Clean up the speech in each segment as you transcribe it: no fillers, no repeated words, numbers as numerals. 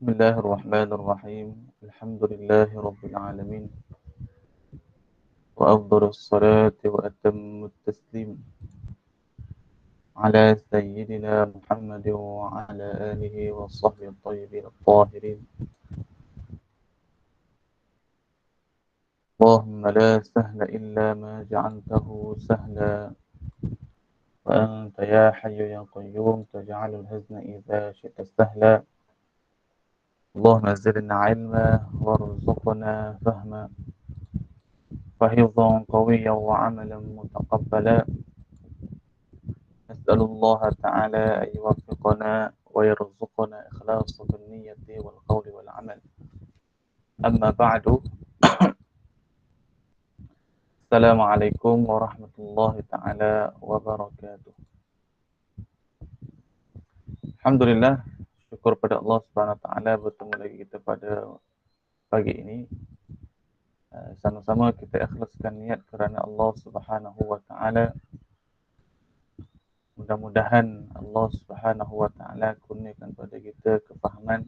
بسم الله الرحمن الرحيم. الحمد لله رب العالمين، وأفضل الصلاة وأتم التسليم على سيدنا محمد وعلى آله وصحبه الطيبين الطاهرين. اللهم لا سهل إلا ما جعلته سهلا، وأنت يا حي يا قيوم تجعل الحزن إذا شئت سهلا. اللهم زدنا علما وارزقنا فهما، وحفظا قويا وعملا متقبلا. نسأل الله تعالى أن يوفقنا ويرزقنا إخلاص في النية والقول والعمل. أما بعد، السلام عليكم ورحمة الله تعالى وبركاته. Alhamdulillah, syukur pada Allah Subhanahu Wa Taala bertemu lagi kita pada pagi ini. Sama-sama kita ikhlaskan niat kerana Allah Subhanahu Wa Taala. Mudah-mudahan Allah Subhanahu Wa Taala kurniakan pada kita kefahaman,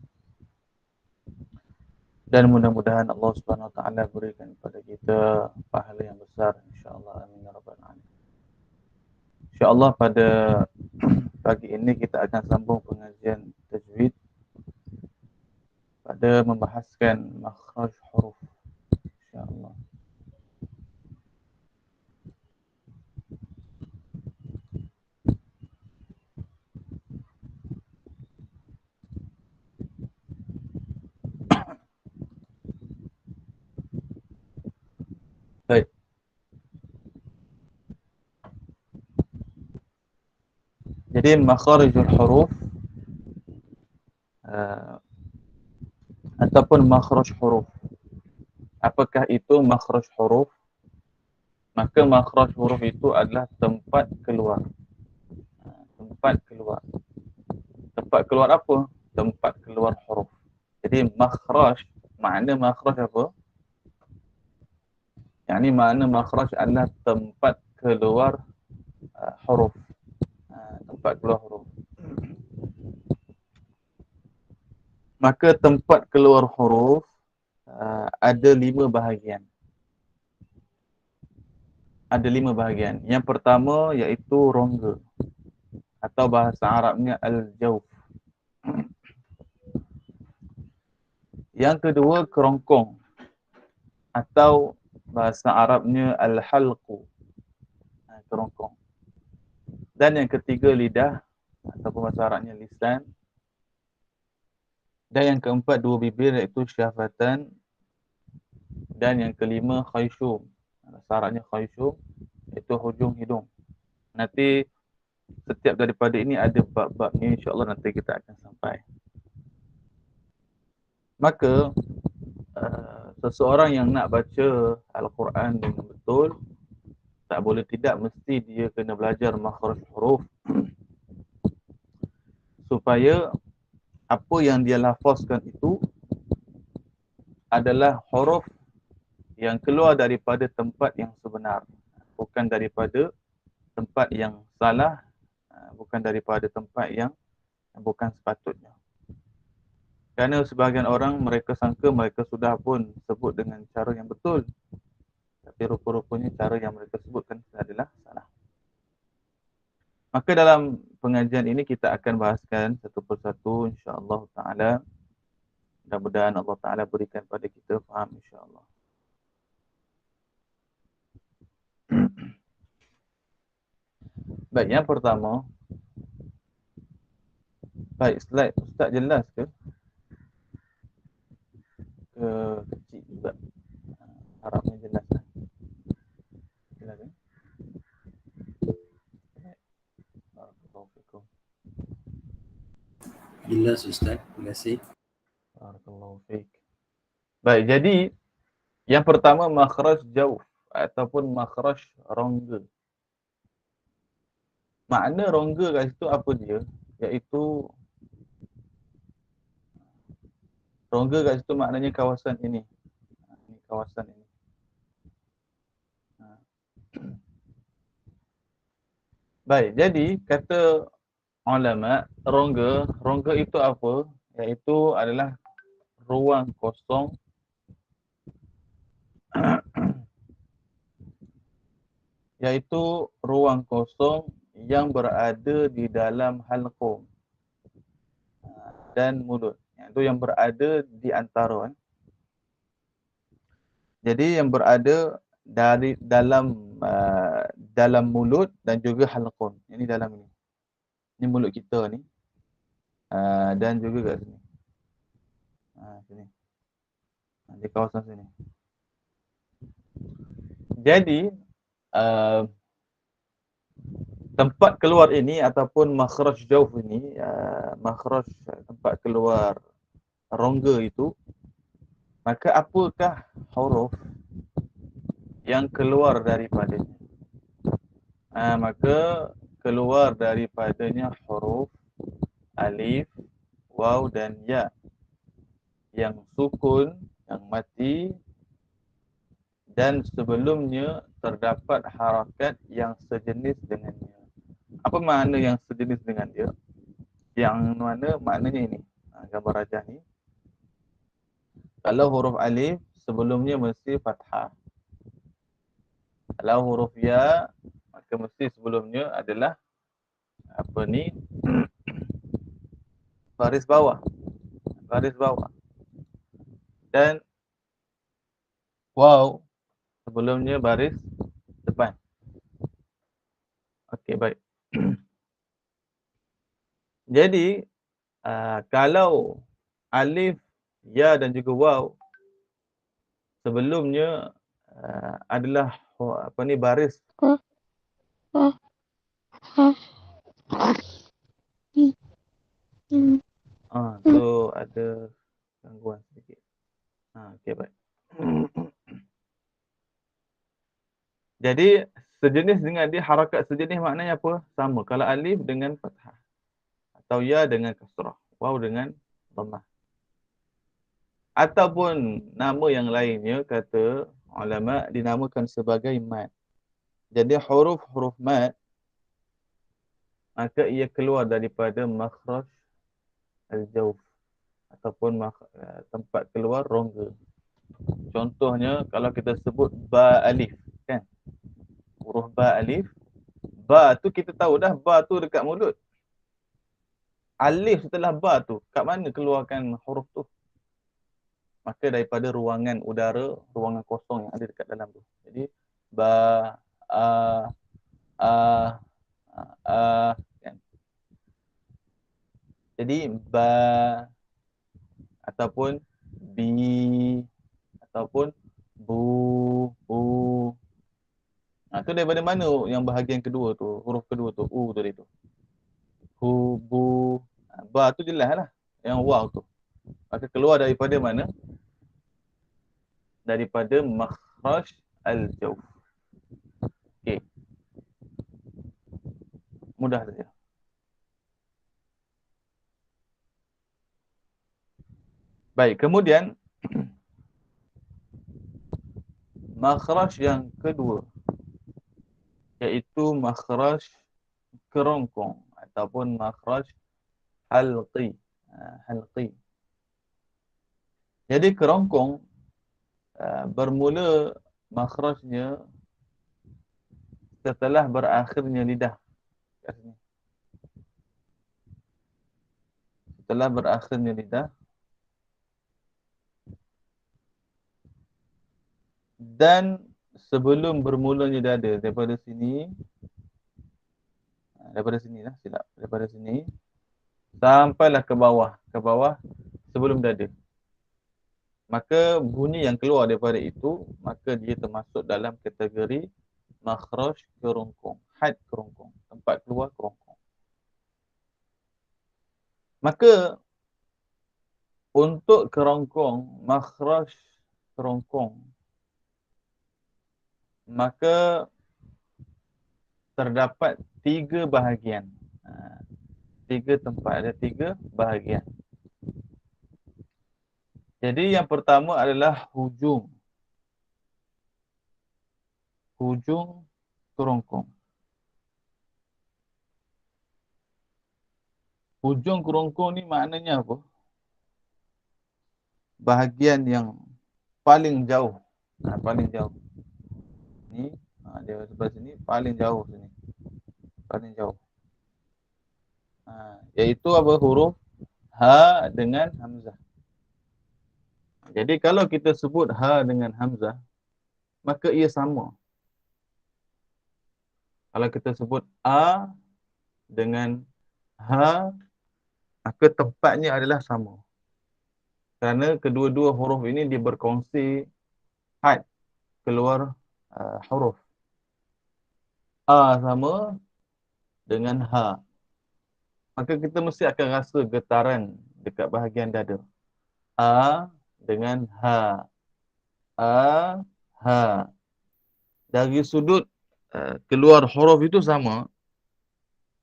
dan mudah-mudahan Allah Subhanahu Wa Taala berikan kepada kita pahala yang besar, insya-Allah. Amin ya rabbal alamin. Insya-Allah pada pagi ini kita akan sambung pengajian tajwid pada membahaskan makhraj huruf, insya-Allah. Baik. Jadi makharijul huruf ataupun makhraj huruf. Apakah itu makhraj huruf? Maka makhraj huruf itu adalah tempat keluar. Tempat keluar. Tempat keluar apa? Tempat keluar huruf. Jadi makhraj, makna makhraj apa? Yani makna makhraj adalah tempat keluar huruf. Tempat keluar huruf. Maka tempat keluar huruf ada 5 bahagian. Ada 5 bahagian. Yang pertama iaitu rongga, atau bahasa Arabnya al-jawf. Yang kedua kerongkong, atau bahasa Arabnya al-halqu, kerongkong. Dan yang ketiga lidah, ataupun bahasa Arabnya lisan. Dan yang keempat dua bibir, iaitu syafatan. Dan yang kelima khayshum, bahasa Arabnya khayshum, iaitu hujung hidung. Nanti setiap daripada ini ada bab-babnya, insya-Allah nanti kita akan sampai. Maka seseorang yang nak baca Al-Quran dengan betul, tak boleh tidak mesti dia kena belajar makhraj huruf supaya apa yang dia lafazkan itu adalah huruf yang keluar daripada tempat yang sebenar, bukan daripada tempat yang salah, bukan daripada tempat yang bukan sepatutnya. Kerana sebahagian orang mereka sangka mereka sudah pun sebut dengan cara yang betul, tapi rupa-rupanya cara yang mereka sebutkan adalah salah. Maka dalam pengajian ini kita akan bahaskan satu persatu, insya-Allah taala. Mudah-mudahan Allah taala berikan pada kita faham, insya-Allah. Baik, yang pertama. Baik, slide Ustaz jelas ke? Kecil juga. Harapnya jelas lah. Jelas kan? Barakallahu. Jelas Ustaz, terima kasih. Barakallahu fiik. Baik, jadi yang pertama makhraj jawf ataupun makhraj rongga. Makna rongga kat situ apa dia? Iaitu rongga kat situ maknanya kawasan ini. Ini kawasan ini. Baik, jadi kata ulama, rongga itu apa? Iaitu adalah ruang kosong iaitu ruang kosong yang berada di dalam halqum dan mulut. Itu yang berada di antara. Jadi yang berada dari dalam mulut dan juga halqum. Ini dalam ini. Ini mulut kita ni. Dan juga kat sini. Sini. Di kawasan sini. Jadi tempat keluar ini ataupun makhraj jawf ini, makhraj tempat keluar rongga itu, maka apakah huruf yang keluar daripadanya? Maka keluar daripadanya huruf alif, waw dan ya yang sukun, yang mati dan sebelumnya terdapat harakat yang sejenis dengannya. Apa makna yang sejenis dengan dia? Yang mana maknanya ini? Gambar rajah ni. Kalau huruf alif sebelumnya mesti fathah. Kalau huruf ya, maka mesti sebelumnya adalah apa ni? Baris bawah. Baris bawah. Dan waw sebelumnya baris depan. Okey, baik. Jadi kalau alif, ya dan juga waw sebelumnya adalah apa ni baris. Tu ada gangguan sedikit. Okey, baik. Jadi sejenis dengan dia, harakat sejenis maknanya apa? Sama. Kalau alif dengan fathah. Atau ya dengan kasrah. Waw dengan dhammah. Ataupun nama yang lainnya, kata ulama, dinamakan sebagai mad. Jadi huruf-huruf mad, maka ia keluar daripada makhraj al-jawf. Ataupun tempat keluar rongga. Contohnya, kalau kita sebut ba alif. Kan? Huruf ba alif. Ba tu kita tahu dah, ba tu dekat mulut. Alif setelah ba tu, kat mana keluarkan huruf tu? Maka daripada ruangan udara, ruangan kosong yang ada dekat dalam tu. Jadi ba, a, a, a, kan? Jadi ba ataupun bi ataupun bu, bu. Tu daripada mana yang bahagian kedua tu, huruf kedua tu, u tadi tu. Hu, bu, ba tu jelas lah. Yang waw tu. Maka keluar daripada mana? Daripada makhraj al-jawf. Okey. Mudah saja. Baik, kemudian makhraj yang kedua iaitu makhraj kerongkong ataupun makhraj halqi. Halqi. Jadi kerongkong bermula makhrajnya setelah berakhirnya lidah. Setelah berakhirnya lidah dan sebelum bermulanya dada. Daripada sini lah, silap. Daripada sini sampailah ke bawah sebelum dada. Maka bunyi yang keluar daripada itu, maka dia termasuk dalam kategori makhraj kerongkong, had kerongkong, tempat keluar kerongkong. Maka untuk kerongkong, makhraj kerongkong, maka terdapat 3 bahagian. 3 tempat, ada 3 bahagian. Jadi yang pertama adalah hujung. Hujung kerongkong. Hujung kerongkong ni maknanya apa? bahagian yang paling jauh. Paling jauh. Ni, dia sebelah sini, paling jauh sini. Paling jauh. Iaitu apa? Huruf ha dengan hamzah. Jadi kalau kita sebut ha dengan hamzah, maka ia sama. Kalau kita sebut a dengan ha, maka tempatnya adalah sama. Kerana kedua-dua huruf ini dia berkongsi had keluar huruf. A sama dengan ha. Maka kita mesti akan rasa getaran dekat bahagian dada. A dengan ha. A, ha. Dari sudut keluar huruf itu sama.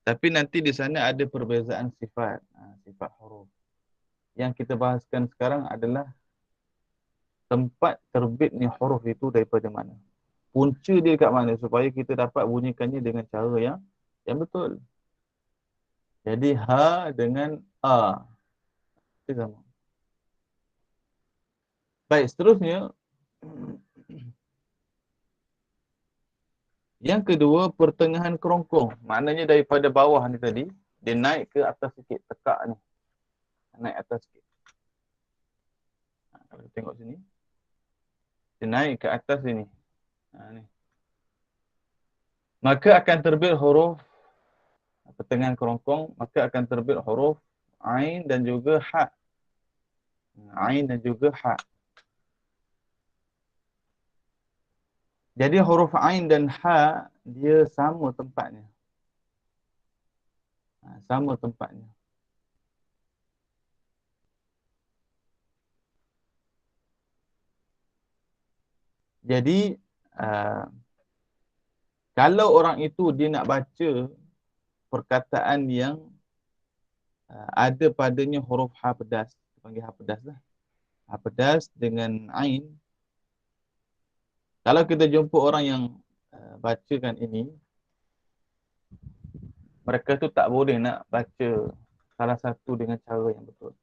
Tapi nanti di sana ada perbezaan sifat. Sifat huruf. Yang kita bahaskan sekarang adalah tempat terbitnya huruf itu daripada mana. Punca dia kat mana supaya kita dapat bunyikannya dengan cara yang betul. Jadi ha dengan a. Itu sama. Baik, seterusnya. Yang kedua, pertengahan kerongkong. Maknanya daripada bawah ni tadi, dia naik ke atas sikit, tekak ni. Naik atas sikit. Kalau kita tengok sini. Dia naik ke atas sini. Ni. Maka akan terbit huruf pertengahan kerongkong, maka akan terbit huruf ain dan juga ha. Ain dan juga ha. Jadi huruf ain dan ha dia sama tempatnya. Sama tempatnya. Jadi kalau orang itu dia nak baca perkataan yang ada padanya huruf ha pedas, panggil ha pedas lah. Ha pedas dengan ain. Kalau kita jumpa orang yang bacakan ini, mereka tu tak boleh nak baca salah satu dengan cara yang betul.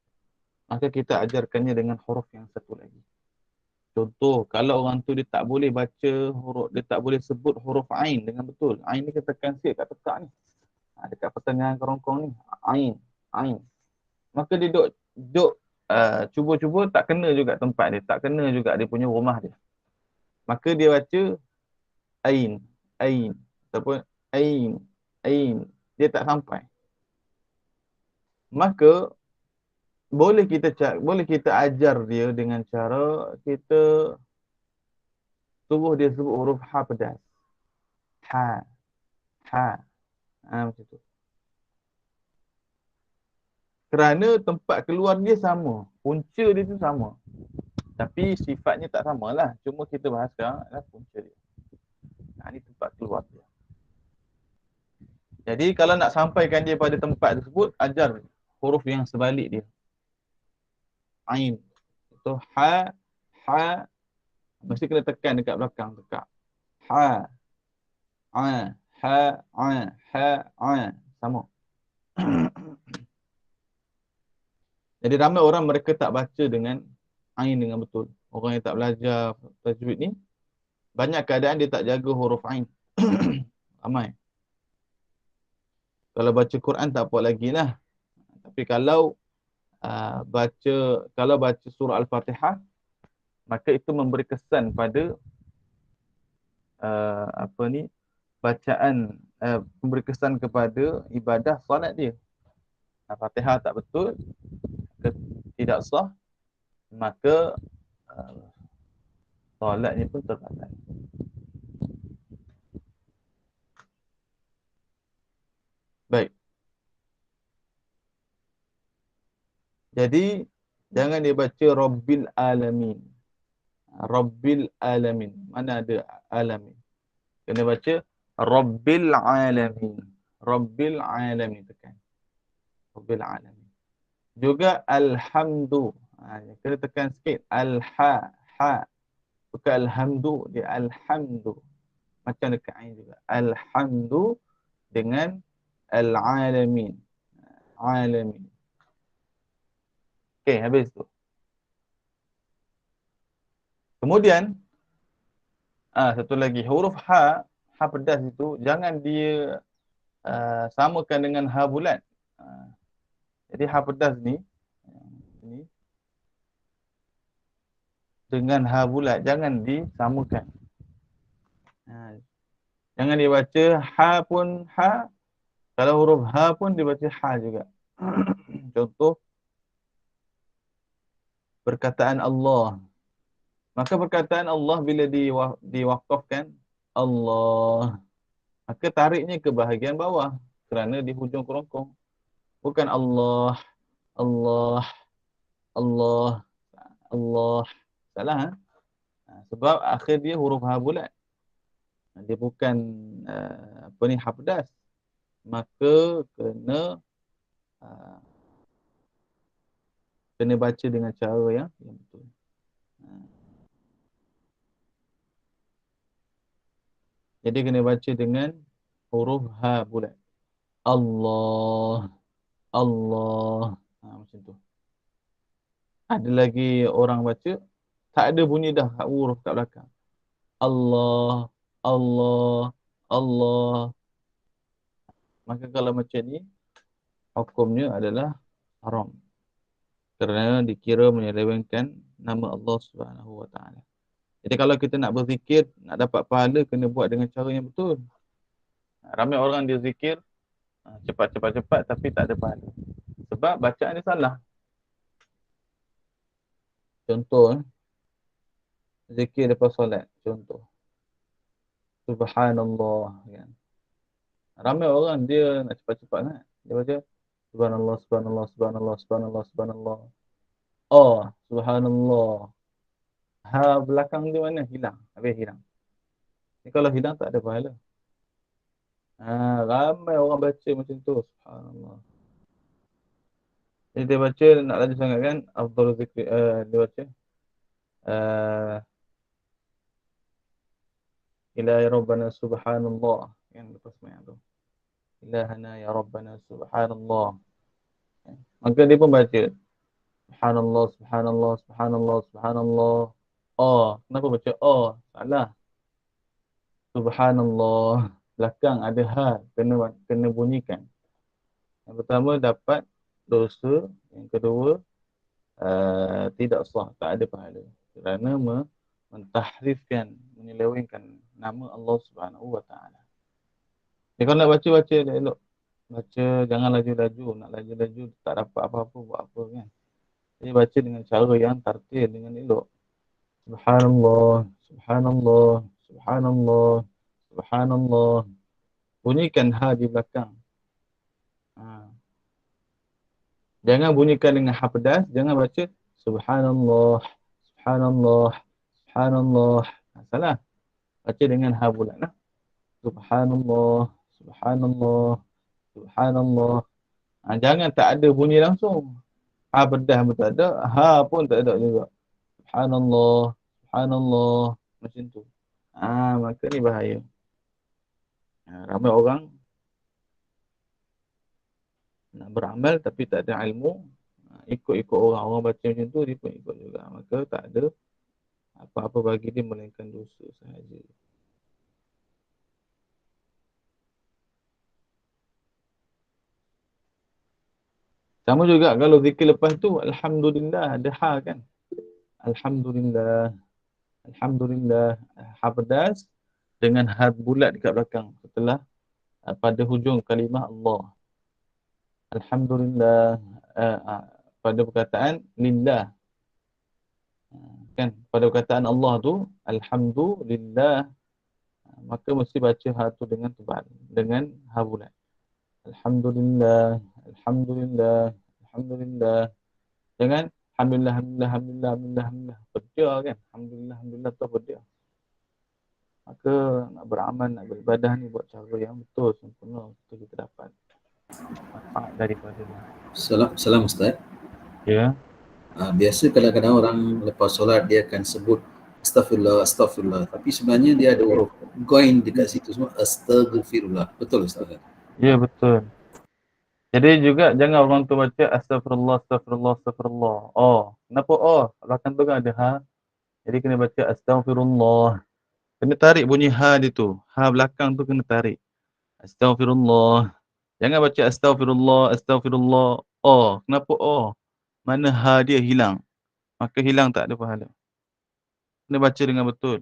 Maka kita ajarkannya dengan huruf yang satu lagi. Contoh, kalau orang tu dia tak boleh baca huruf, dia tak boleh sebut huruf ain dengan betul. Ain ni kita tekan sikit kat tekak ni. Dekat pertengahan kerongkong ni. Ain. Ain. Maka dia duk cuba-cuba tak kena juga tempat dia. Tak kena juga dia punya rumah dia. Maka dia baca ain. Ain. Ataupun ain. Ain. Dia tak sampai. Maka boleh kita ajar dia dengan cara kita suruh dia sebut huruf ha pedas. Ha. Ha. Macam tu. Kerana tempat keluar dia sama. Punca dia tu sama. Tapi sifatnya tak samalah. Cuma kita bahas sekarang adalah punca dia. Ini tempat keluar dia. Jadi kalau nak sampaikan dia pada tempat tersebut, ajar huruf yang sebalik dia. Ain. Itu ha, ha. Mesti kena tekan dekat belakang tekak. Ha. A. Ha. A. Ha. A. Sama. Jadi ramai orang mereka tak baca dengan ain dengan betul. Orang yang tak belajar tajwid ni, banyak keadaan dia tak jaga huruf ain. Ramai. Kalau baca Quran tak apa lagi lah. Tapi kalau baca surah Al-Fatihah, maka itu memberi kesan pada bacaan, memberi kesan kepada ibadah solat dia. Al-Fatihah tak betul, tidak sah, maka solatnya pun terbatal. Baik. Jadi jangan dia baca Rabbil Alamin. Rabbil Alamin. Mana ada Alamin? Kena baca Rabbil Alamin. Rabbil Alamin. Tekan. Rabbil Alamin. Juga Alhamdu. Kena tekan sikit. Al-Ha. Ha. Bukan Alhamdu. Dia Alhamdu. Macam dekat ain juga. Alhamdu dengan Al-Alamin. Alamin. Okey, habis tu. Kemudian satu lagi, huruf ha pedas itu jangan dia samakan dengan ha bulat. Jadi ha pedas ni dengan ha bulat jangan disamakan. Jangan dibaca ha pun ha, kalau huruf ha pun dibaca ha juga. Contoh perkataan Allah. Maka perkataan Allah bila diwakafkan Allah, maka tariknya ke bahagian bawah kerana di hujung kerongkong. Bukan Allah, Allah, Allah, Allah. Salah. Sebab akhir dia huruf ha bulat. Dia bukan ha pedas. Maka kena baca dengan cara yang betul. Jadi kena baca dengan huruf ha bulat. Allah, Allah. Macam tu. Ada lagi orang baca tak ada bunyi dah huruf kat belakang. Allah, Allah, Allah. Maka kalau macam ni, hukumnya adalah haram. Kerana dikira menyelewengkan nama Allah Subhanahu Wa Taala. Jadi kalau kita nak berzikir, nak dapat pahala, kena buat dengan cara yang betul. Ramai orang dia zikir cepat tapi tak ada pahala. Sebab bacaan dia salah. Contoh, zikir lepas solat. Contoh. Subhanallah. Kan? Ramai orang dia nak cepat-cepat kan. Dia baca Subhanallah, Subhanallah, Subhanallah, Subhanallah, Subhanallah. Oh, Subhanallah. Ha belakang dia mana? Hilang. Habis hilang. Ni kalau hilang tak ada pahala. Ramai orang baca macam tu. Subhanallah. Jadi dia baca, nak laju sangat kan. Afdal zikri, dia baca. Ila ya Rabbana Subhanallah. Yang lepas semayang tu. Ilahana ya Rabbana Subhanallah. Maka dia pun baca. Subhanallah, Subhanallah, Subhanallah, Subhanallah. Oh, kenapa baca oh? Salah. Subhanallah. Belakang ada ha. Kena bunyikan. Yang pertama dapat dosa. Yang kedua tidak sah. Tak ada pahala. Kerana mentahrifkan, menyelewengkan nama Allah Subhanahu Wa Taala. Jadi kalau nak baca elok. Baca jangan laju-laju. Nak laju-laju tak dapat apa-apa buat apa kan. Jadi baca dengan cara yang tartil, dengan elok. Subhanallah, Subhanallah, Subhanallah, Subhanallah. Bunyikan ha di belakang. Jangan bunyikan dengan ha pedas. Jangan baca Subhanallah, Subhanallah, Subhanallah. Salah. Baca dengan ha bulat. Subhanallah, Subhanallah, Subhanallah. Jangan tak ada bunyi langsung. Ha pedas pun tak ada. Ha pun tak ada juga. Subhanallah, Subhanallah. Macam tu. Maka ni bahaya. Ramai orang nak beramal tapi tak ada ilmu. Ikut-ikut orang baca macam tu, dia pun ikut juga. Maka tak ada apa-apa bagi dia melainkan dosa sahaja. Sama juga kalau zikir lepas tu, Alhamdulillah, ada ha kan. Alhamdulillah, Alhamdulillah. Ha pedas dengan ha bulat dekat belakang setelah pada hujung kalimah Allah. Alhamdulillah, pada perkataan lillah. Kan, pada perkataan Allah tu, Alhamdulillah. Maka mesti baca ha tu dengan tebal, dengan ha bulat. Alhamdulillah, Alhamdulillah, Alhamdulillah. Jangan Alhamdulillah, Alhamdulillah, Alhamdulillah, Alhamdulillah, Alhamdulillah. Pedia kan? Alhamdulillah, Alhamdulillah tu pedia. Maka nak beramal, nak beribadah ni buat cara yang betul, sempurna. Betul kita dapat manfaat daripada ni. Salam Ustaz. Ya. Biasa kadang-kadang orang lepas solat dia akan sebut Astaghfirullah, Astaghfirullah. Tapi sebenarnya dia ada huruf goin dekat situ semua. Astaghfirullah. Betul Ustaz? Ya, betul. Jadi juga jangan orang tu baca Astagfirullah, Astagfirullah, Astagfirullah. Oh, kenapa oh? Belakang tu kan ada ha. Jadi kena baca astaghfirullah. Kena tarik bunyi ha dia tu. Ha belakang tu kena tarik. Astaghfirullah. Jangan baca astaghfirullah, astaghfirullah. Oh, kenapa oh? Mana ha dia hilang. Maka hilang tak ada pahala. Kena baca dengan betul.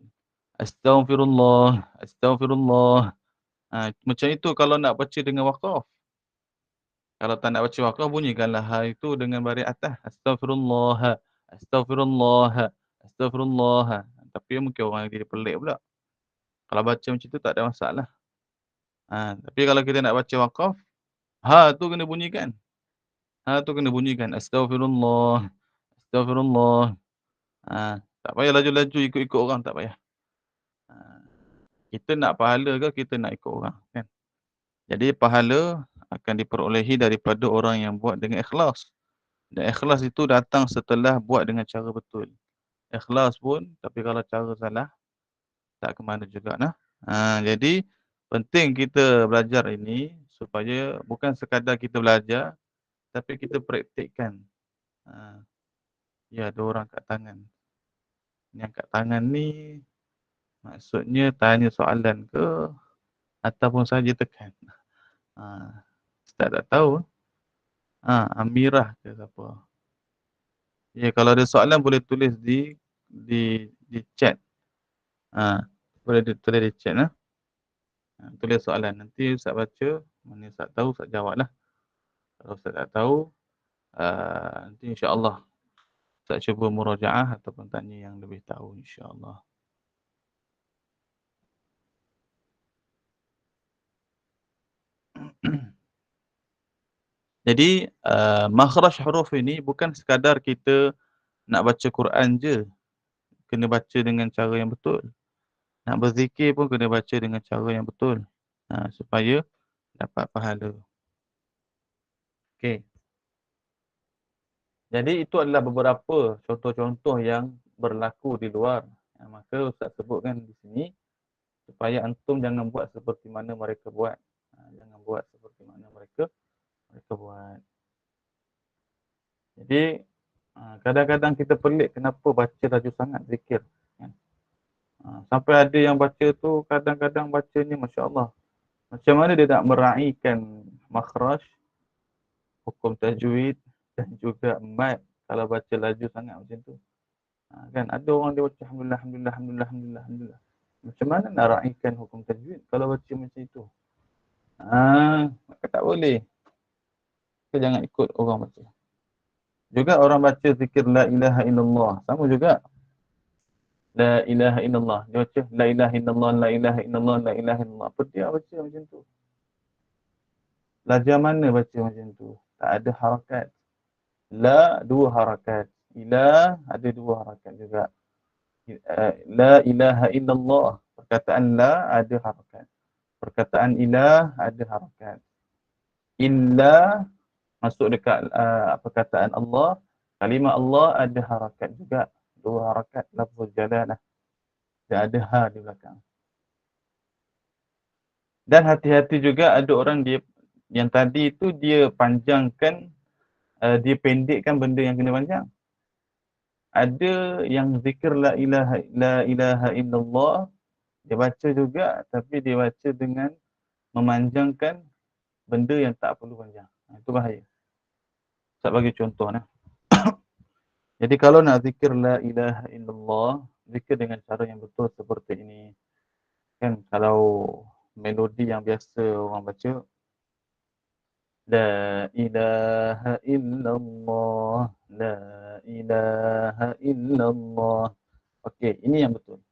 Astaghfirullah, astaghfirullah. Macam itu kalau nak baca dengan waqaf. Kalau tak nak baca waqaf, bunyikanlah ha itu dengan baris atas. Astaghfirullah, astaghfirullah, astaghfirullah. Tapi mungkin orang jadi pelik pula. Kalau baca macam tu tak ada masalah. Tapi kalau kita nak baca waqaf, ha tu kena bunyikan. Ha tu kena bunyikan. Astaghfirullah, astaghfirullah. Tak payah laju-laju ikut-ikut orang, tak payah. Kita nak pahala ke kita nak ikut orang, kan? Jadi pahala akan diperolehi daripada orang yang buat dengan ikhlas. Dan ikhlas itu datang setelah buat dengan cara betul. Ikhlas pun, tapi kalau cara salah, tak ke mana juga nah. Jadi penting kita belajar ini supaya bukan sekadar kita belajar, tapi kita praktikkan. Ya, ada orang kat tangan. Yang kat tangan ni maksudnya tanya soalan ke ataupun saja tekan. Ustaz tak tahu. Amirah ke siapa. Ya, kalau ada soalan boleh tulis di chat. Boleh tulis di chat lah. Tulis soalan. Nanti Ustaz baca, mana Ustaz tahu, Ustaz jawablah. Kalau Ustaz tak tahu, nanti insya-Allah Ustaz cuba murajaah ataupun tanya yang lebih tahu insya-Allah. Jadi, makhraj huruf ini bukan sekadar kita nak baca Quran je. Kena baca dengan cara yang betul. Nak berzikir pun kena baca dengan cara yang betul. Supaya dapat pahala. Okey. Jadi itu adalah beberapa contoh-contoh yang berlaku di luar. Maka Ustaz sebutkan di sini supaya antum jangan buat seperti mana mereka buat. Jangan buat seperti mana mereka buat. Jadi kadang-kadang kita pelik kenapa baca laju sangat zikir. Sampai ada yang baca tu kadang-kadang bacanya masya-Allah. Macam mana dia nak meraihkan makhraj, hukum tajwid dan juga mad kalau baca laju sangat macam tu. Kan ada orang dia baca alhamdulillah alhamdulillah alhamdulillah alhamdulillah alhamdulillah. Macam mana nak raihkan hukum tajwid kalau baca macam itu? Maka tak boleh. Kita jangan ikut orang baca. Juga orang baca zikir la ilaha illallah, sama juga. La ilaha illallah. Dia baca la ilaha illallah, la ilaha illallah, la ilaha illallah. Apa dia baca macam tu? Lajar mana baca macam tu? Tak ada harakat. La, dua harakat. Ila, ada dua harakat juga. La ilaha illallah. Perkataan la ada harakat. Perkataan ilah ada harakat. Illa masuk dekat perkataan Allah. Kalimah Allah ada harakat juga. Dua harakat. Lafzul jalalah. Dan ada ha di belakang. Dan hati-hati juga ada orang dia yang tadi itu dia panjangkan, dia pendekkan benda yang kena panjang. Ada yang zikir la ilaha illallah, dia baca juga tapi dia baca dengan memanjangkan benda yang tak perlu panjang. Itu bahaya. Saya bagi contoh nah. Jadi kalau nak zikir la ilaha illallah, zikir dengan cara yang betul seperti ini. Kan kalau melodi yang biasa orang baca la ilaha illallah, la ilaha illallah. Okey, ini yang betul.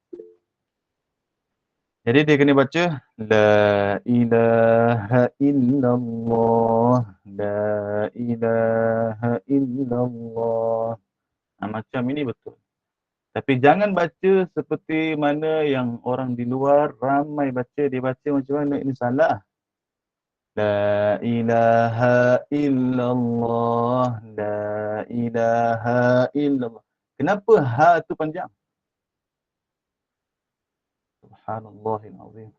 Jadi dia kena baca la ilaha illallah, la ilaha illallah. Macam ini betul. Tapi jangan baca seperti mana yang orang di luar ramai baca, dia baca macam mana, ini salah. La ilaha illallah, la ilaha illallah. Kenapa ha tu panjang? Subhanallahil azim.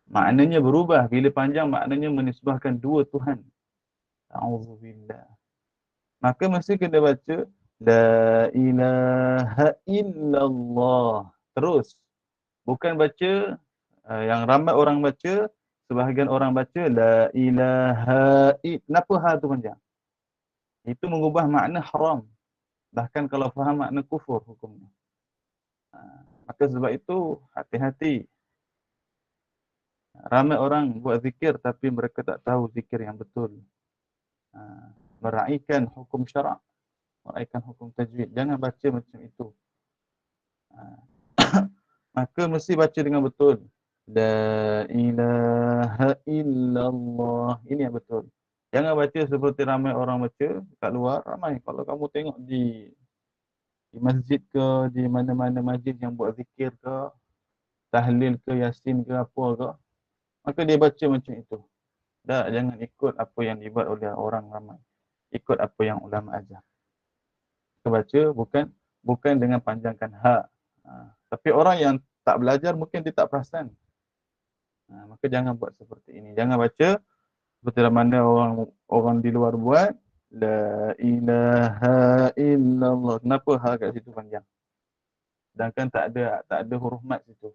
Maknanya berubah. Bila panjang maknanya menisbahkan dua Tuhan. A'udzubillah. Maka mesti kena baca La ilaha illallah. Terus. Bukan baca, yang ramai orang baca, sebahagian orang baca la ilaha i. Kenapa ha tu panjang? Itu mengubah makna haram. Bahkan kalau faham makna kufur hukumnya. Maka sebab itu hati-hati. Ramai orang buat zikir tapi mereka tak tahu zikir yang betul. Meraihkan hukum syarak, meraihkan hukum tajwid. Jangan baca macam itu. Maka mesti baca dengan betul. La ilaha illallah. Ini yang betul. Jangan baca seperti ramai orang baca kat luar. Ramai. Kalau kamu tengok di masjid ke, di mana-mana masjid yang buat zikir ke, tahlil ke, yasin ke, apa ke, maka dia baca macam itu. Tak, jangan ikut apa yang dibuat oleh orang ramai. Ikut apa yang ulama ajar. Kita baca bukan dengan panjangkan ha. Tapi orang yang tak belajar mungkin dia tak perasan. Maka jangan buat seperti ini. Jangan baca seperti mana orang di luar buat. La ilaha illallah. Kenapa ha kat situ panjang? Sedangkan tak ada huruf mat situ.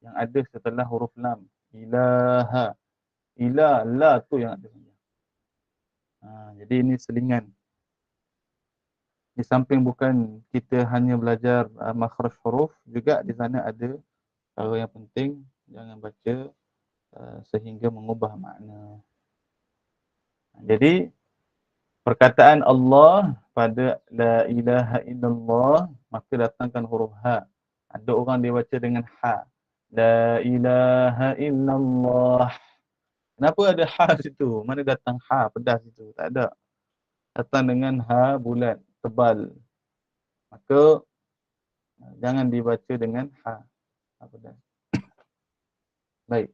Yang ada setelah huruf lam. Ilaha. Ilah, la tu yang ada panjang. Jadi ini selingan. Di samping bukan kita hanya belajar makhraj huruf, juga di sana ada perkara yang penting. Jangan baca sehingga mengubah makna. Jadi perkataan Allah pada la ilaha illallah, maka datangkan huruf ha. Ada orang dia baca dengan ha. La ilaha illallah. Kenapa ada ha situ? Mana datang ha pedas situ? Tak ada. Datang dengan ha bulat, tebal. Maka jangan dibaca dengan ha pedas. Baik.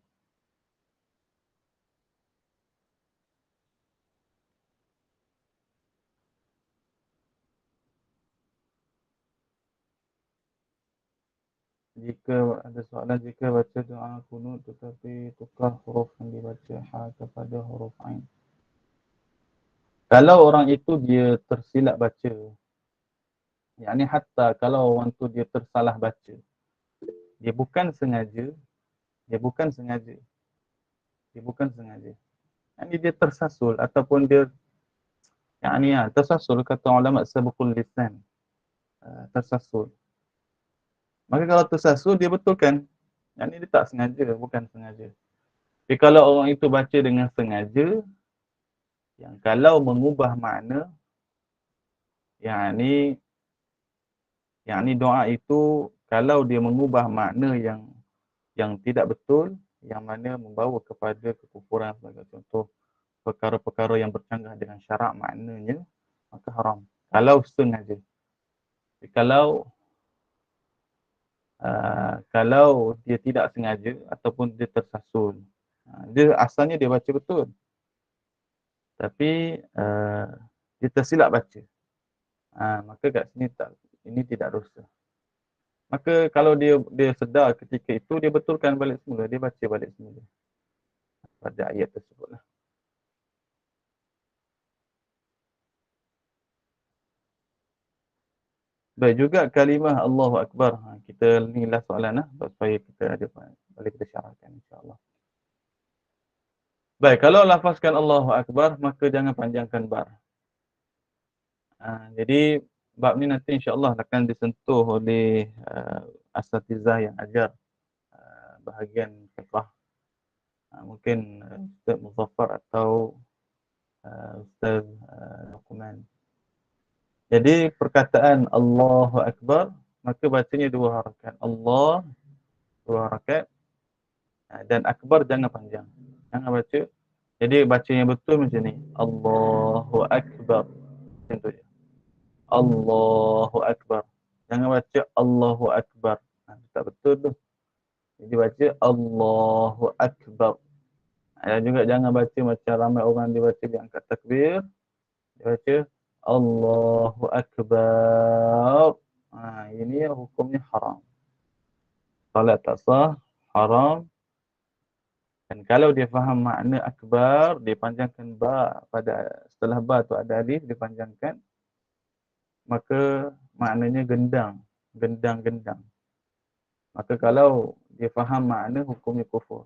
Jika ada soalan, jika baca doa kunut tetapi tukar huruf yang dibaca ha kepada huruf ain. Kalau orang itu dia tersilap baca, yakni hatta kalau orang tu dia tersalah baca, dia bukan sengaja, dia bukan sengaja. Yakni dia tersasul ataupun dia tersasul, kata ulama sabqul lisan, tersasul. Maka kalau tersasul dia betulkan. Yakni dia tak sengaja, bukan sengaja. Tapi kalau orang itu baca dengan sengaja, yang kalau mengubah makna, yakni doa itu kalau dia mengubah makna yang tidak betul, yang mana membawa kepada kekufuran, sebagai contoh perkara-perkara yang bercanggah dengan syarak maknanya, maka haram. Kalau sengaja. Tapi kalau dia tidak sengaja ataupun dia tersasul, dia asalnya dia baca betul, tapi dia tersilap baca, maka kat sini ini tidak dosa. Maka kalau dia sedar ketika itu, dia betulkan balik semula, dia baca balik semula pada ayat tersebutlah. Baik, juga kalimah Allahu Akbar. Kita ni last soalan supaya kita ada boleh kita syarahkan insya-Allah. Baik, kalau lafazkan Allahu Akbar, maka jangan panjangkan bar. Jadi bab ni nanti insya-Allah akan disentuh oleh asatizah yang ajar bahagian fiqh. Mungkin Ustaz Muzaffar atau Ustaz Luqman. Jadi perkataan Allahu Akbar, maka bacanya 2 harakat. Allah 2 harakat, dan Akbar jangan panjang. Jangan baca. Jadi bacanya betul macam ni. Allahu Akbar. Macam tu je. Allahu Akbar. Jangan baca Allahu Akbar. Tak betul tu. Jadi baca Allahu Akbar. Dan juga jangan baca macam ramai orang dia baca, dia angkat takbir. Dia baca Allahu Akbar. Ini hukumnya haram. Salat tak sah, haram. Dan kalau dia faham makna akbar, dia panjangkan ba pada setelah ba tu ada alif, dia panjangkan. maka maknanya gendang. Gendang-gendang. Maka kalau dia faham makna, hukumnya kufur.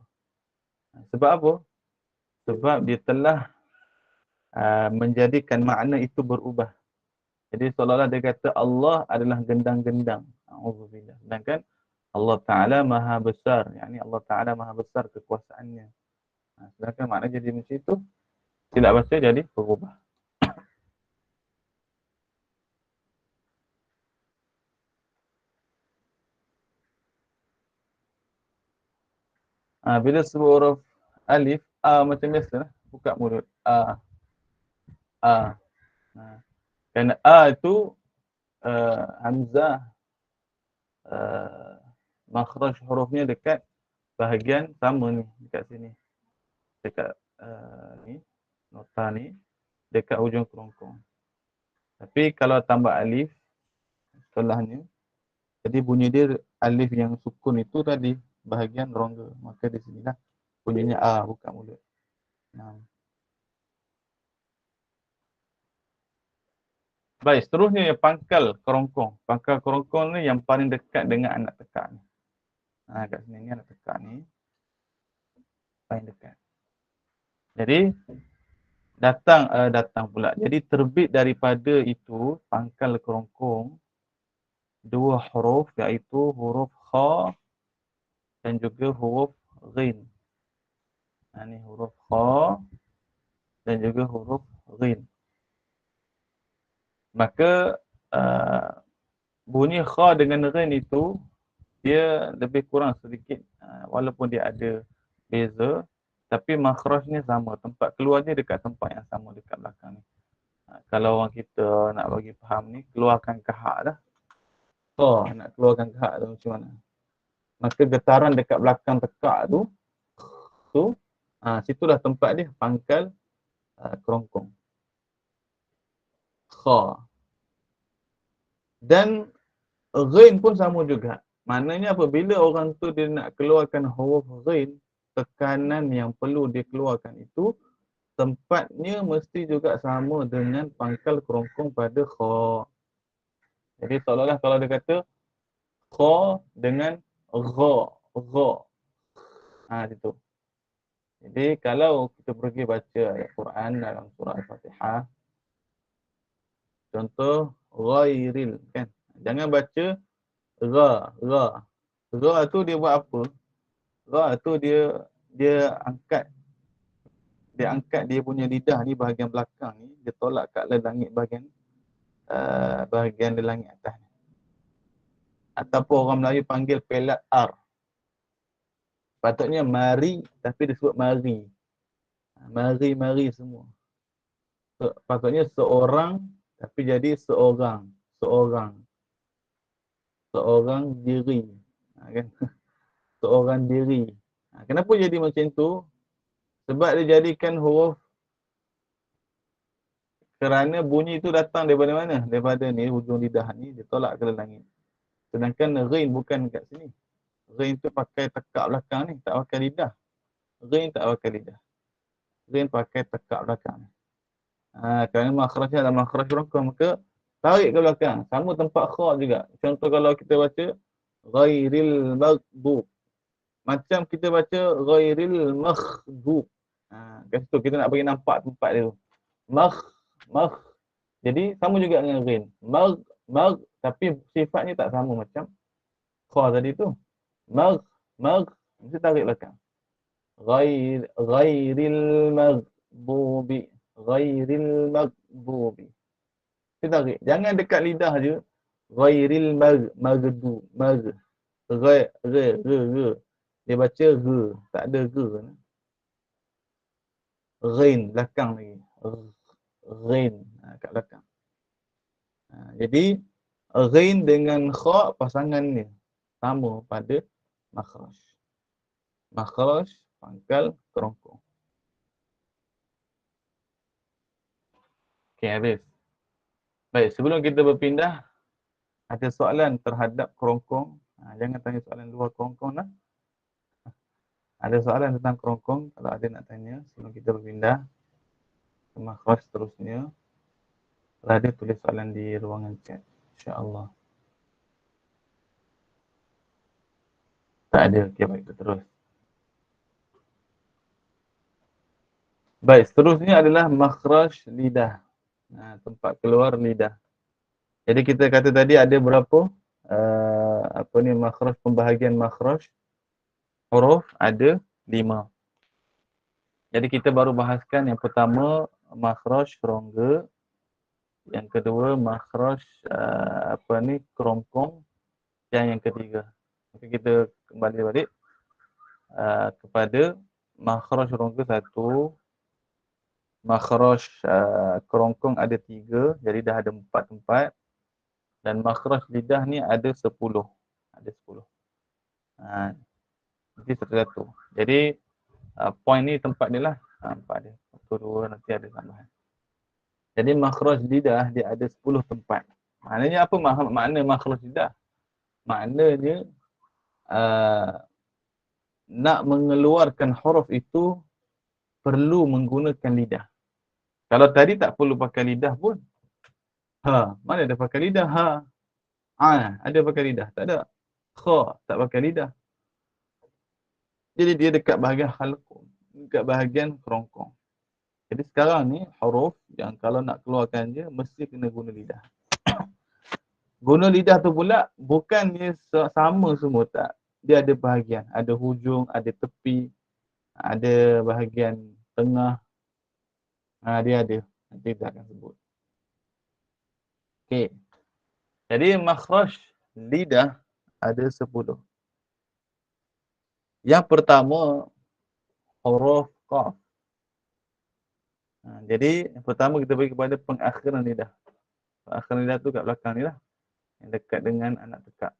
Sebab apa? Sebab dia telah menjadikan makna itu berubah. Jadi seolah-olah dia kata Allah adalah gendang-gendang. Auzubillah. Sedangkan Allah Ta'ala maha besar. Yani Allah Ta'ala maha besar kekuasaannya. Sedangkan makna jadi macam itu, tidak baca jadi berubah. Bila sebut huruf alif, macam biasa, buka mulut. A. Kerana A itu hamzah, makhraj hurufnya dekat bahagian sama ni, dekat sini. Dekat ni, nota ni, dekat hujung kerongkong. Tapi kalau tambah alif, setelahnya, jadi bunyi dia alif yang sukun itu tadi, bahagian rongga. Maka di sinilah bunyinya A, buka mulut. Baik, seterusnya yang pangkal kerongkong. Pangkal kerongkong ni yang paling dekat dengan anak tekak ni. Kat sini ni anak tekak ni. Paling dekat. Jadi, datang pula. Jadi, terbit daripada itu, pangkal kerongkong, dua huruf, iaitu huruf kha dan juga huruf ghin. Ini huruf kha dan juga huruf ghin. Maka, bunyi kha dengan ghin itu, dia lebih kurang sedikit, walaupun dia ada beza, tapi makhrajnya sama, tempat keluarnya dekat tempat yang sama dekat belakang ni. Kalau orang kita nak bagi faham ni, keluarkan kahak dah. Nak keluarkan kahak tu macam mana? Maka getaran dekat belakang tekak tu, situlah tempat dia, pangkal kerongkong. Kha. Dan ghin pun sama juga. Maknanya apabila orang tu dia nak keluarkan huruf ghin, tekanan yang perlu dikeluarkan itu tempatnya mesti juga sama dengan pangkal kerongkong pada kha. Jadi seolah-olah kalau dia kata kha dengan gha. Itu. Jadi kalau kita pergi baca ayat Quran dalam surah Al-Fatihah, contoh ghairil, kan? Jangan baca gha. Gha tu dia buat apa? Gha tu dia angkat dia punya lidah ni bahagian belakang ni, dia tolak kat langit bahagian di langit atas ni. Ataupun orang Melayu panggil pelat R. Patutnya mari tapi disebut mari. Mari semua. Patutnya seorang tapi jadi seorang diri. Kan? Seorang diri. Kenapa jadi macam tu? Sebab dia jadikan huruf, kerana bunyi itu datang daripada mana? Daripada ni, hujung lidah ni, dia tolak ke langit. Sedangkan ghin bukan kat sini. Ghin tu pakai tekak belakang ni, tak pakai lidah. Ghin tak pakai lidah. Ghin pakai tekak belakang ni. Kerana makhrajnya adalah makhraj kerongkong, maka tarik ke belakang. Sama tempat kha juga. Contoh kalau kita baca ghairil maghdub. Macam kita baca ghairil maghdub. Kat situ kita nak bagi nampak tempat dia tu. Jadi sama juga dengan ghin. Tapi sifatnya tak sama macam kha tadi tu. Mesti tarik belakang. Ghairil maghdubi. Mesti tarik. Jangan dekat lidah je. Ghairil maghdub. Dia baca g. Tak ada g. Ghin belakang lagi. Ghin kat belakang. Jadi ghin dengan kha pasangan ni sama pada makhraj. Makhraj pangkal kerongkong. Okey, habis. Baik, sebelum kita berpindah, ada soalan terhadap kerongkong. Jangan tanya soalan luar kerongkong lah. Ada soalan tentang kerongkong, kalau ada nak tanya sebelum kita berpindah ke makhraj seterusnya. Kalau ada tulis soalan di ruangan chat. InsyaAllah. Tak ada. Okay, baik, kita terus. Baik, seterusnya adalah makhraj lidah. Tempat keluar lidah. Jadi kita kata tadi ada berapa? Makhraj, pembahagian makhraj huruf ada 5. Jadi kita baru bahaskan yang pertama makhraj rongga, yang kedua makhraj kerongkong, dan yang ketiga. Maka kita kembali balik kepada makhraj rongga 1, makhraj kerongkong ada 3, jadi dah ada 4 tempat. Dan makhraj lidah ni ada 10. Ada 10. Nanti satu-satu. Jadi point ni tempat dia lah. Tempat dia. 1, 2, nanti ada tambahan. Jadi makhraj lidah dia ada 10 tempat. Maknanya apa makna makhraj lidah? Maknanya nak mengeluarkan huruf itu perlu menggunakan lidah. Kalau tadi tak perlu pakai lidah pun. Mana ada pakai lidah? Ada pakai lidah. Tak ada. Tak pakai lidah. Jadi dia dekat bahagian halqum, dekat bahagian kerongkong. Jadi sekarang ni huruf yang kalau nak keluarkan dia mesti kena guna lidah. Guna lidah tu pula bukannya sama semua, tak. Dia ada bahagian, ada hujung, ada tepi, ada bahagian tengah. Dia ada. Nanti kita akan sebut. Okey. Jadi makhraj lidah ada 10. Yang pertama huruf qaf. Jadi yang pertama kita bagi kepada pengakhiran lidah. Pengakhiran lidah tu kat belakang ni lah. Yang dekat dengan anak tekak.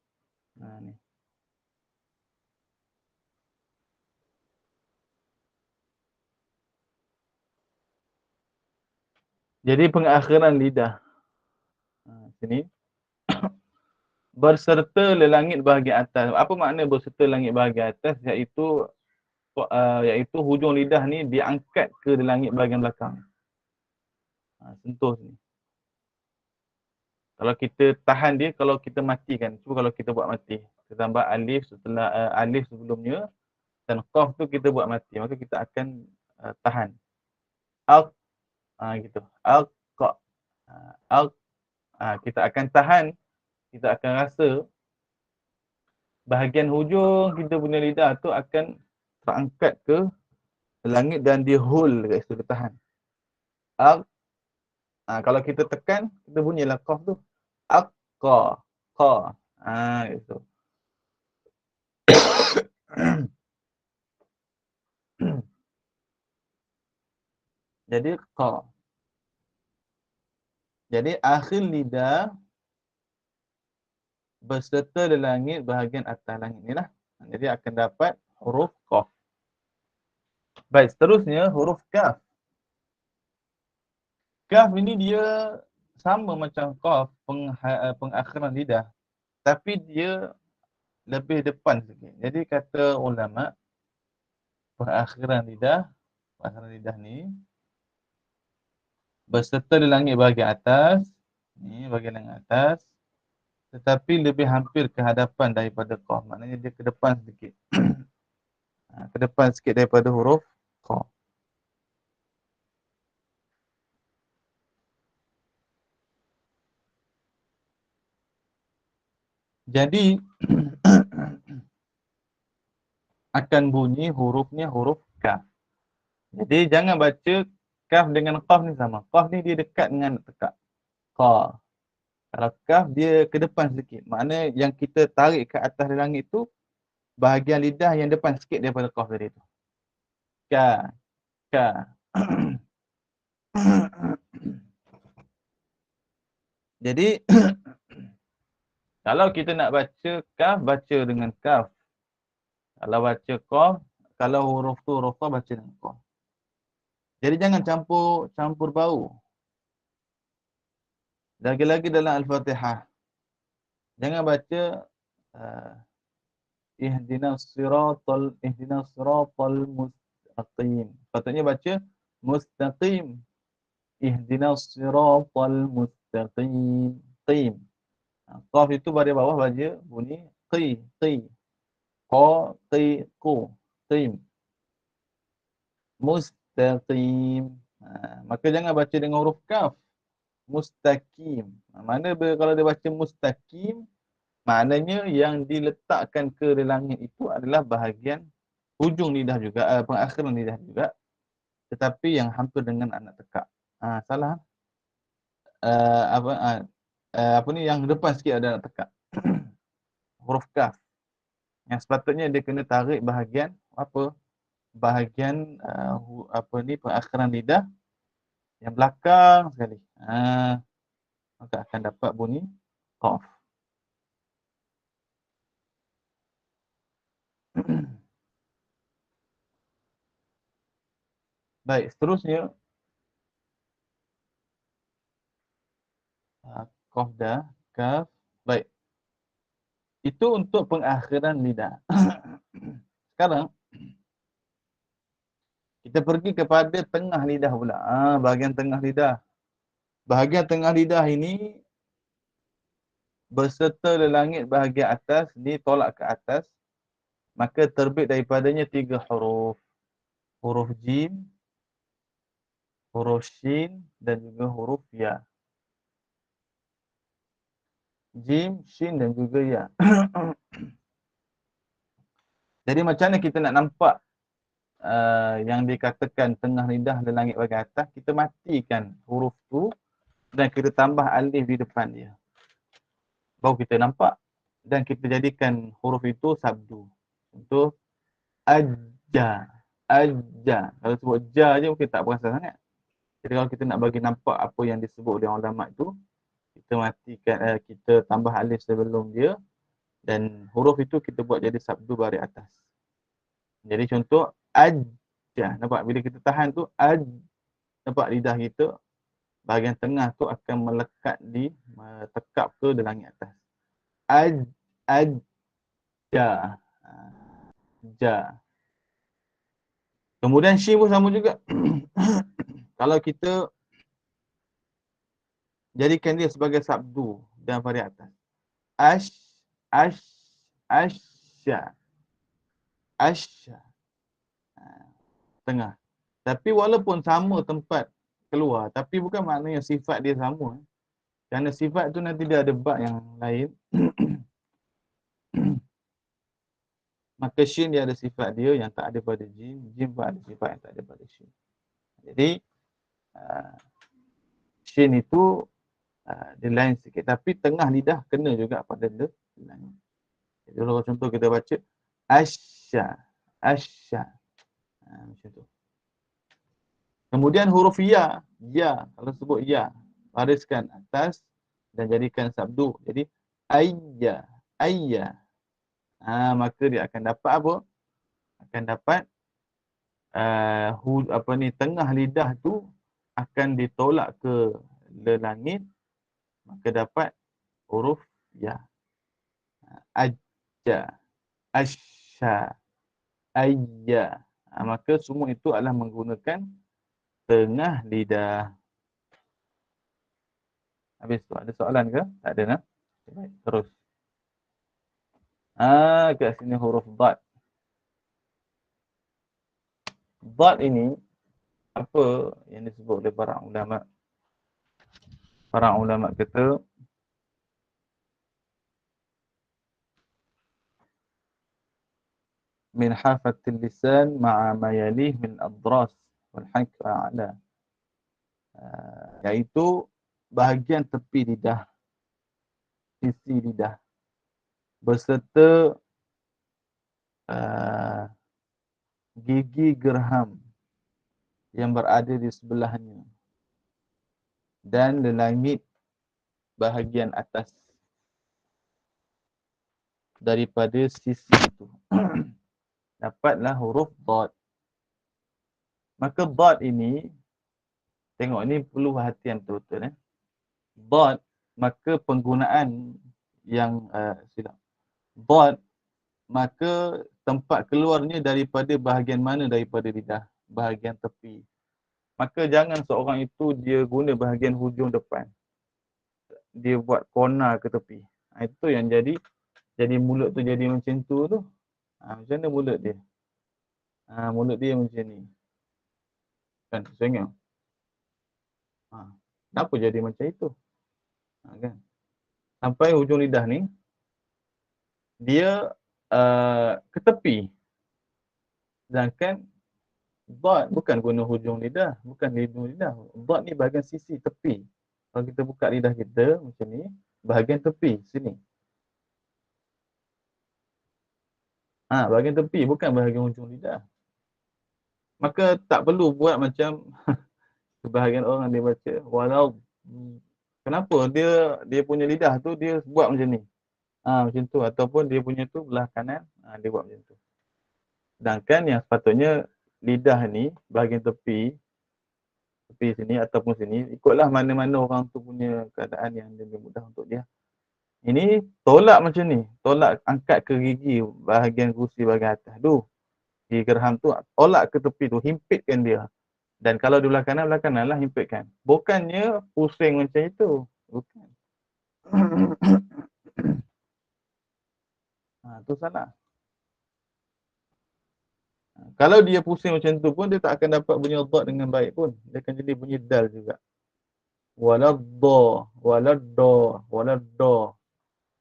Ni. Jadi pengakhiran lidah. Sini. Berserta lelangit bahagian atas. Apa makna berserta langit bahagian atas? Iaitu hujung lidah ni diangkat ke langit bahagian belakang. Sentuh sini. Kalau kita tahan dia, kalau kita matikan. Cuba kalau kita buat mati. Kita tambah alif setelah alif sebelumnya. Dan qaf tu kita buat mati. Maka kita akan tahan. Al. Gitu. Al-qa. Al. Kita akan tahan. Kita akan rasa bahagian hujung kita punya lidah tu akan terangkat ke langit dan dia hold dekat situ, dia tahan. Kalau kita tekan, kita bunyilah qaf tu. Qa. Qa. Gitu. Jadi qa. Jadi akhir lidah berserta langit bahagian atas langit ni lah. Jadi akan dapat huruf qaf. Baik, seterusnya huruf kaf. Kaf ini dia sama macam qaf, pengakhiran lidah. Tapi dia lebih depan sikit. Jadi kata ulama, pengakhiran lidah ni berserta langit bahagian atas, ni bahagian langit atas, tetapi lebih hampir ke hadapan daripada qaf. Maknanya dia ke depan sedikit. Ke depan sikit daripada huruf qaf. Jadi akan bunyi hurufnya huruf kaf. Jadi jangan baca kaf dengan qaf ni sama. Qaf ni dia dekat dengan tekak. Qa. Kalau kaf dia ke depan sedikit. Makna yang kita tarik ke atas langit tu bahagian lidah yang depan sikit daripada qaf tadi tu. Ka. Ka. Jadi kalau kita nak baca kaf, baca dengan kaf. Kalau baca qaf, kalau huruf tu huruf qaf, baca dengan qaf. Jadi jangan campur bau. Lagi-lagi dalam Al-Fatihah. Jangan baca ihdinas siratal mustaqim. Patutnya baca mustaqim. ihdinas siratal mustaqim. Qim. Qaf itu pada bawah baca bunyi qi. Qa, qi, qu. Qim. Mustaqim. Maka jangan baca dengan huruf kaf. Mustaqim. Mana kalau dia baca mustaqim, maknanya yang diletakkan ke langit itu adalah bahagian hujung lidah juga, pengakhiran lidah juga, tetapi yang hampir dengan anak tekak. Salah. Apa ni yang depan sikit ada anak tekak. Huruf kaf. Yang sepatutnya dia kena tarik bahagian apa? Bahagian pengakhiran lidah yang belakang sekali. Maka akan dapat bunyi qaf. Baik, seterusnya qaf dah, kaf. Baik. Itu untuk pengakhiran lidah. Sekarang kita pergi kepada tengah lidah pula. Bahagian tengah lidah. Bahagian tengah lidah ini berserta langit bahagian atas ditolak ke atas, maka terbit daripadanya 3 huruf. Huruf jim, huruf shin dan juga huruf ya. Jim, shin dan juga ya. Jadi macam mana kita nak nampak yang dikatakan tengah lidah dan langit bahagian atas, kita matikan huruf tu dan kita tambah alif di depan dia. Baru kita nampak dan kita jadikan huruf itu sabdu. Contoh ajja. Kalau sebut ja je mungkin tak perasan sangat. Jadi kalau kita nak bagi nampak apa yang disebut oleh ulama itu, kita matikan, kita tambah alif sebelum dia dan huruf itu kita buat jadi sabdu baris atas. Jadi contoh ajja. Nampak bila kita tahan tu nampak lidah kita bahagian tengah tu akan melekat tekap ke di langit atas. Ja. Ja. Kemudian shin pun sama juga. Kalau kita jadikan dia sebagai sabdu dan baris atas. Asya. Tengah. Tapi walaupun sama tempat keluar, tapi bukan maknanya sifat dia sama. Kerana sifat tu nanti dia ada bab yang lain. Maka shin dia ada sifat dia yang tak ada pada jim. Jim pun ada sifat yang tak ada pada shin. Jadi shin itu dia lain sikit. Tapi tengah lidah kena juga pada dia lain. Jadi kalau contoh kita baca asya. Macam tu. Kemudian huruf ya. Kalau sebut ya, bariskan atas dan jadikan sabdu. Jadi ayya. Maka dia akan dapat apa? Akan dapat tengah lidah tu akan ditolak ke langit, maka dapat huruf ya. Ajja, asya, ayya. Maka semua itu adalah menggunakan tengah lidah. Habis tu, ada soalan ke? Tak ada, nak? Baik, terus. Kat sini huruf dad. Dad ini, apa yang disebut oleh para ulama? Para ulama kata, min hafatil lisan ma'a mayalih min adras wal hakra ala. Iaitu bahagian tepi lidah, sisi lidah, berserta gigi gerham yang berada di sebelahnya dan langit bahagian atas daripada sisi itu. Dapatlah huruf dad. Maka dad ini, tengok ni perlu perhatian betul-betul. Dad, maka penggunaan yang silap. Dad, maka tempat keluarnya daripada bahagian mana daripada lidah? Bahagian tepi. maka jangan seorang itu dia guna bahagian hujung depan. Dia buat corner ke tepi. Itu yang jadi mulut tu jadi macam tu. Macam mana mulut dia? Mulut dia macam ni. Kan, tengok. Kenapa jadi macam itu? Kan? Sampai hujung lidah ni, dia ke tepi. Sedangkan dot bukan guna hujung lidah, bukan hujung lidah. Dot ni bahagian sisi tepi. Kalau kita buka lidah kita macam ni, bahagian tepi sini. Bahagian tepi bukan bahagian hujung lidah. Maka tak perlu buat macam sebahagian orang dia baca walau kenapa dia punya lidah tu dia buat macam ni. Macam tu, ataupun dia punya tu belah kanan, dia buat macam tu. Sedangkan yang sepatutnya lidah ni bahagian tepi sini ataupun sini, ikutlah mana-mana orang tu punya keadaan yang lebih mudah untuk dia. Ini tolak macam ni, tolak angkat ke gigi bahagian gusi bahagian atas tu. Di gerham tu tolak ke tepi tu, himpitkan dia. Dan kalau di belah kanan lah himpitkan. Bukannya pusing macam itu. Bukan. Tu salah. Kalau dia pusing macam tu pun, dia tak akan dapat bunyi dad dengan baik pun. Dia akan jadi bunyi dal juga. Waladda, waladda.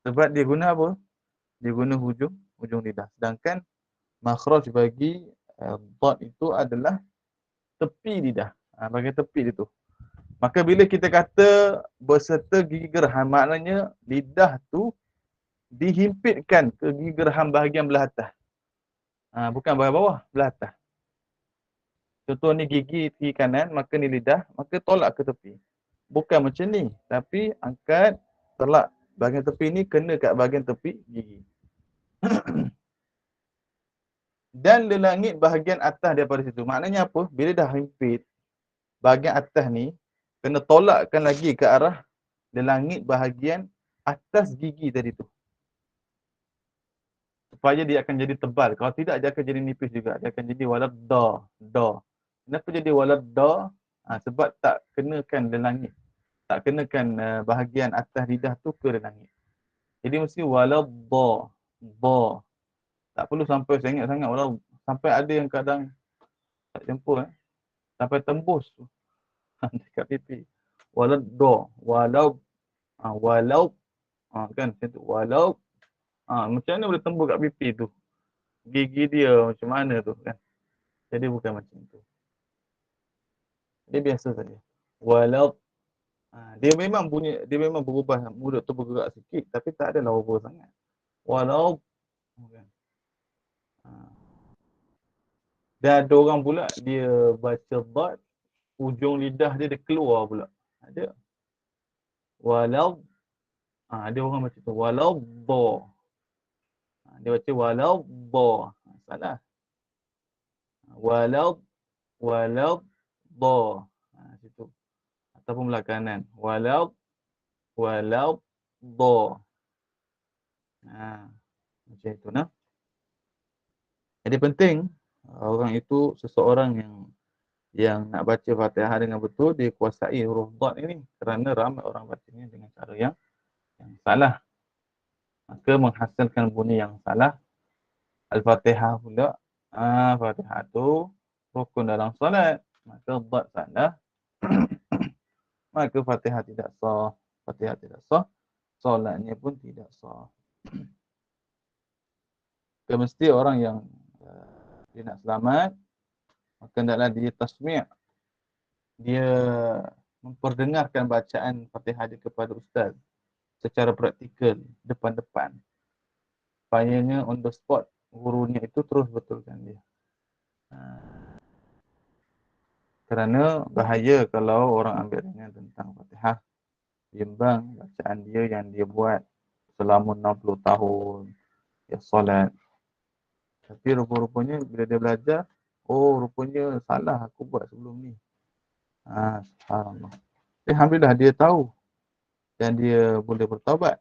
Sebab dia guna apa? Dia guna hujung lidah. Sedangkan makhraj bagi dad itu adalah tepi lidah. Bahagian tepi dia tu. Maka bila kita kata berserta gigi gerham, maknanya lidah tu dihimpitkan ke gigi gerham bahagian belah atas. Bukan bahagian bawah, belah atas. Contoh ni gigi kanan, maka ni lidah, maka tolak ke tepi. Bukan macam ni, tapi angkat, tolak bahagian tepi ni kena kat bahagian tepi gigi. Dan lelangit bahagian atas daripada situ. Maknanya apa? Bila dah himpit, bahagian atas ni kena tolakkan lagi ke arah lelangit bahagian atas gigi tadi tu. Supaya dia akan jadi tebal. Kalau tidak, dia akan jadi nipis juga. Dia akan jadi waladda. Kenapa jadi waladda? Sebab tak kenakan lelangit. Tak kenakan bahagian atas lidah tu ke lelangit. Jadi mesti waladda. Tak perlu sampai sangat-sangat. Sampai ada yang kadang tak jemput. Sampai tembus. Dekat pipi. Waladda. Walau. Kan macam tu. Walau. Macam mana boleh tembus kat pipi tu? Gigi dia macam mana tu kan? Jadi bukan macam tu. Dia biasa saja. Walau dia memang berubah, mulut tu bergerak sikit tapi tak adalah over sangat. Walau kan. Dan ada orang pula dia baca dad, ujung lidah dia keluar pula. Ada. Walau ada orang baca tu walau dha. Dia baca walau dha. Salah. Walau dha. Situ. Ataupun belah kanan. Walau dha. Macam itu nah. Jadi penting orang itu seseorang yang nak baca Fatihah dengan betul, dia kuasai huruf dad ini, kerana ramai orang bacanya dengan cara yang salah. Maka menghasilkan bunyi yang salah. Al-Fatihah pula. Fatihah tu rukun dalam solat. Maka dad salah. Maka Fatihah tidak sah. Fatihah tidak sah. Solatnya pun tidak sah. Mesti orang yang dia nak selamat, maka hendaklah dia tasmi'. Dia memperdengarkan bacaan Fatihah dia kepada ustaz secara praktikal, depan-depan. Supayanya on the spot, gurunya itu terus betulkan dia. Kerana bahaya kalau orang ambil ringan tentang Fatihah, bimbang bacaan dia yang dia buat selama 60 tahun, dia solat. Tapi rupa-rupanya bila dia belajar, rupanya salah aku buat sebelum ni. Subhanallah. Alhamdulillah dia tahu dan dia boleh bertaubat.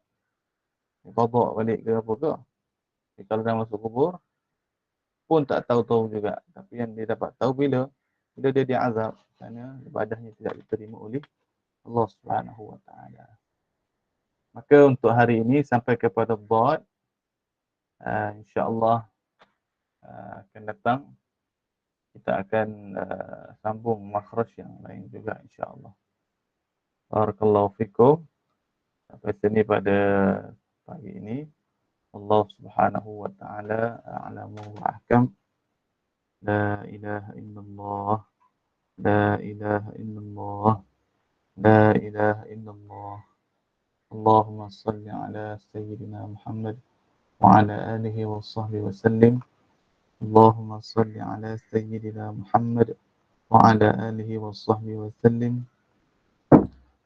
Dia qada balik ke apa ke. Kalau dah masuk kubur pun tak tahu-tahu juga. Tapi yang dia dapat tahu bila bila dia diazab kerana ibadahnya tidak diterima oleh Allah Subhanahu wa taala. Maka untuk hari ini sampai kepada Dhad, insya-Allah akan datang kita akan sambung makhraj yang lain juga insya-Allah. Barakallahu fikum. Sampai sini pada pagi ini. Allah Subhanahu wa taala a'lamu wa ahkam. La ilaha illallah. La ilaha illallah. La ilaha illallah. Allahumma salli ala sayyidina Muhammad wa ala alihi wa sahbihi wa sallim. Allahumma salli ala sayyidina Muhammad wa ala alihi wa sahbihi wa sallim.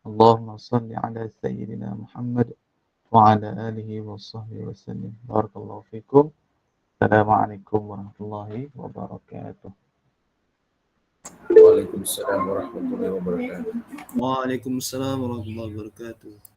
Allahumma salli ala sayyidina Muhammad wa ala alihi wa sahbihi wa sallim. Barakallahu fikum. Assalamualaikum warahmatullahi wabarakatuh. Waalaikumsalam warahmatullahi wabarakatuh. Waalaikumsalam warahmatullahi wabarakatuh.